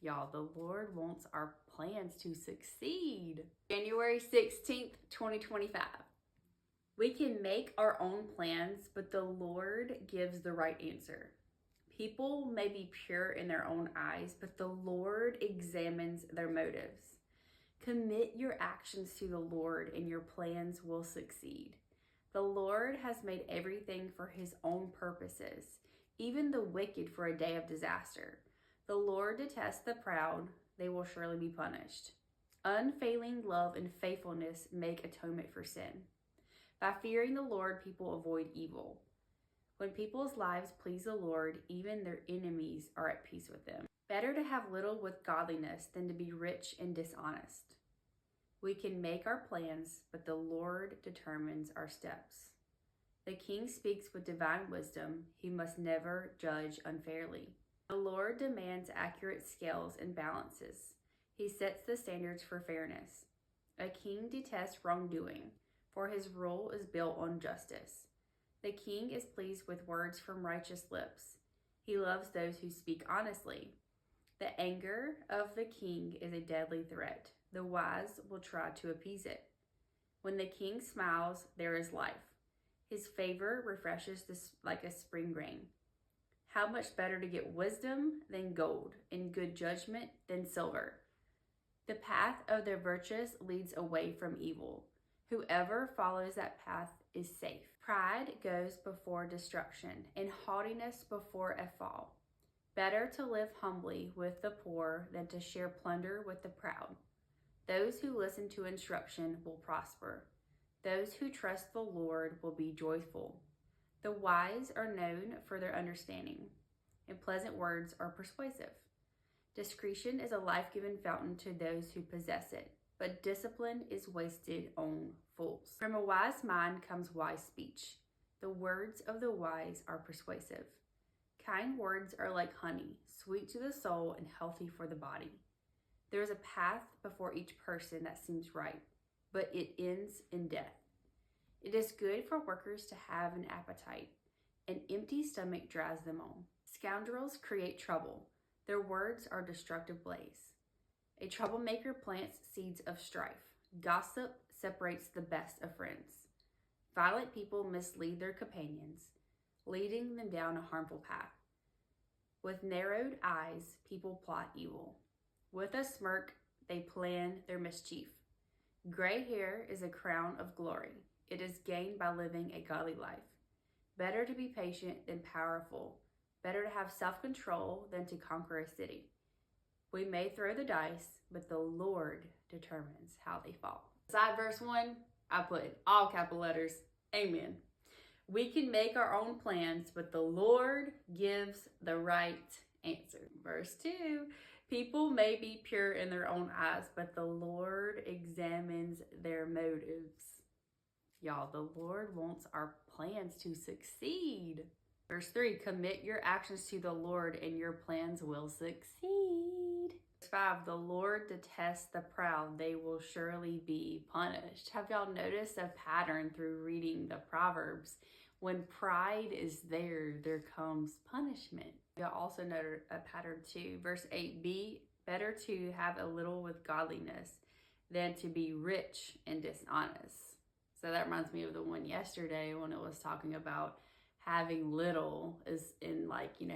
Y'all, the Lord wants our plans to succeed. January 16th, 2025. We can make our own plans, but the Lord gives the right answer. People may be pure in their own eyes, but the Lord examines their motives. Commit your actions to the Lord and your plans will succeed. The Lord has made everything for his own purposes, even the wicked for a day of disaster. The Lord detests the proud, they will surely be punished. Unfailing love and faithfulness make atonement for sin. By fearing the Lord, people avoid evil. When people's lives please the Lord, even their enemies are at peace with them. Better to have little with godliness than to be rich and dishonest. We can make our plans, but the Lord determines our steps. The king speaks with divine wisdom. He must never judge unfairly. The Lord demands accurate scales and balances. He sets the standards for fairness. A king detests wrongdoing, for his rule is built on justice. The king is pleased with words from righteous lips. He loves those who speak honestly. The anger of the king is a deadly threat. The wise will try to appease it. When the king smiles, there is life. His favor refreshes like a spring rain. How much better to get wisdom than gold, and good judgment than silver. The path of the virtuous leads away from evil. Whoever follows that path is safe. Pride goes before destruction, and haughtiness before a fall. Better to live humbly with the poor than to share plunder with the proud. Those who listen to instruction will prosper. Those who trust the Lord will be joyful. The wise are known for their understanding, and pleasant words are persuasive. Discretion is a life-giving fountain to those who possess it, but discipline is wasted on fools. From a wise mind comes wise speech. The words of the wise are persuasive. Kind words are like honey, sweet to the soul and healthy for the body. There is a path before each person that seems right, but it ends in death. It is good for workers to have an appetite. An empty stomach drives them on. Scoundrels create trouble. Their words are destructive blaze. A troublemaker plants seeds of strife. Gossip separates the best of friends. Violent people mislead their companions, leading them down a harmful path. With narrowed eyes, people plot evil. With a smirk, they plan their mischief. Gray hair is a crown of glory. It is gained by living a godly life. Better to be patient than powerful. Better to have self-control than to conquer a city. We may throw the dice, but the Lord determines how they fall. Beside verse 1, I put in all capital letters, amen. We can make our own plans, but the Lord gives the right answer. Verse 2, people may be pure in their own eyes, but the Lord examines their motives. Y'all, the Lord wants our plans to succeed. Verse 3, commit your actions to the Lord and your plans will succeed. Verse 5, the Lord detests the proud. They will surely be punished. Have y'all noticed a pattern through reading the Proverbs? When pride is there, there comes punishment. Y'all also noted a pattern too. Verse 8, be better to have a little with godliness than to be rich and dishonest. So that reminds me of the one yesterday when it was talking about having little is in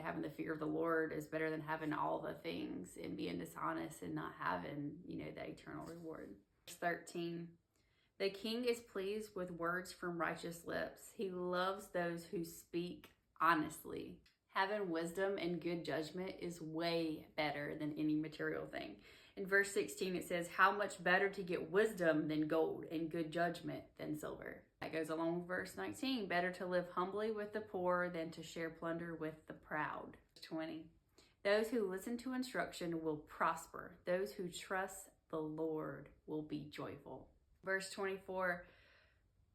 having the fear of the Lord is better than having all the things and being dishonest and not having, the eternal reward. Verse 13, the king is pleased with words from righteous lips. He loves those who speak honestly. Having wisdom and good judgment is way better than any material thing. In verse 16, it says, how much better to get wisdom than gold and good judgment than silver. That goes along with verse 19. Better to live humbly with the poor than to share plunder with the proud. 20. Those who listen to instruction will prosper. Those who trust the Lord will be joyful. Verse 24.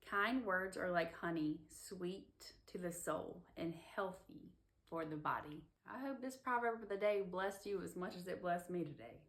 Kind words are like honey, sweet to the soul and healthy for the body. I hope this proverb of the day blessed you as much as it blessed me today.